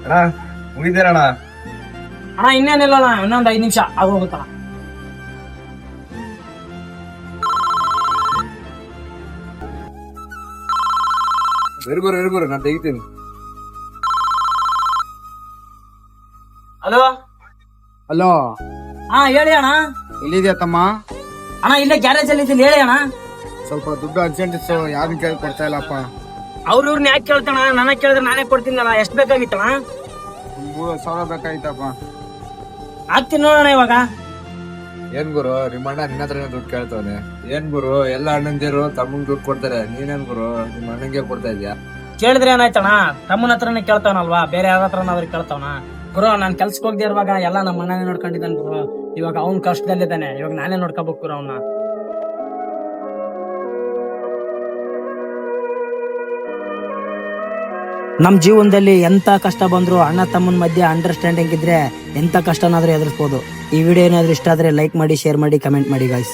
ಅಣ್ಣ ಮುಗಿದ್ದೀರಣ್ಣ? ಅಣ್ಣ ಇನ್ನೇನಿಲ್ಲ ಅಣ್ಣ, ಇನ್ನೊಂದು 5 ನಿಮಿಷ ಆಗೋಗುತ್ತಣ್ಣ. ಇರ್ಗುರು ನಾನು ತೆಗಿತೀನಿ. ಹಲೋ ಹಲೋ, ಹಾ ಹೇಳಿ ಅಣ್ಣ. ಎಲ್ಲಿದ್ಯಾ ತಮ್ಮ? ಅಣ್ಣ ಇಲ್ಲೇ ಗ್ಯಾರೇಜ್ ಅಲ್ಲಿ ಇದ್ದೀನಿ, ಹೇಳಿ ಅಣ್ಣ. ಸ್ವಲ್ಪ ದುಡ್ಡು ಅರ್ಜೆಂಟ್ ಇತ್ತು, ಯಾರನ್ನ ಕೇಳಿ ಕೊಡ್ತಾ ಇಲ್ಲಪ್ಪ. ಇವ್ರನ್ನ ಯಾಕೆ ಕೇಳ್ತಾಣ? ನನ್ನ ಕೇಳಿದ್ರೆ ನಾನೇ ಕೊಡ್ತೀನಲ್ಲ. ಎಷ್ಟು ಬೇಕಾಗಿತ್ತಣ್ಣ? 3000 ಬೇಕಾಯ್ತಪ್ಪ. ಆಗ್ತೀನಿ ನೋಡೋಣ ಇವಾಗ. ಏನ್ ಗುರು ನಿಮ್ಮ ಅಣ್ಣ ನಿನ್ನ ಹತ್ರನೇ ದುಡ್ಡು ಕೇಳ್ತವನೆ? ಏನ್ ಗುರು ಎಲ್ಲ ಅಣ್ಣಂದಿರು ತಮ್ಮಂಗ್ ದುಡ್ಡು ಕೊಡ್ತಾರೆ, ನೀನೇನ್ ಗುರು ನಿಮ್ಮ ಅಣ್ಣಂಗೆ ಕೊಡ್ತಾ ಇದ್ಯಾ? ಕೇಳಿದ್ರೆ ಏನಾಯ್ತಣ್ಣ? ತಮ್ಮನ ಹತ್ರನೇ ಕೇಳ್ತಾವನಲ್ವಾ, ಬೇರೆ ಯಾರ ಹತ್ರನ ಅವ್ರಿಗೆ ಕೇಳ್ತಾವನ? ಗುರು ನಾನ್ ಕೆಲ್ಸಕ್ಕೆ ಹೋಗ್ದೆ ಇರುವಾಗ ಎಲ್ಲ ನಮ್ಮ ಅಣ್ಣನೇ ನೋಡ್ಕೊಂಡಿದ್ದಾನೆ ಗುರು. ಇವಾಗ ಅವ್ನ್ ಕಷ್ಟದಲ್ಲಿದ್ದಾನೆ, ಇವಾಗ ನಾನೇ ನೋಡ್ಕೋಬೇಕು ಗುರು ಅವನ್ನ. ನಮ್ಮ ಜೀವನದಲ್ಲಿ ಎಂತ ಕಷ್ಟ ಬಂದ್ರು ಅಣ್ಣ ತಮ್ಮನ ಮಧ್ಯೆ ಅಂಡರ್ಸ್ಟ್ಯಾಂಡಿಂಗ್ ಇದ್ರೆ ಎಂತ ಕಷ್ಟನಾದ್ರೂ ಎದುರಿಸಬಹುದು. ಈ ವಿಡಿಯೋ ಏನಾದ್ರೂ ಇಷ್ಟ ಆದ್ರೆ ಲೈಕ್ ಮಾಡಿ, ಶೇರ್ ಮಾಡಿ, ಕಮೆಂಟ್ ಮಾಡಿ ಗಾಯ್ಸ್.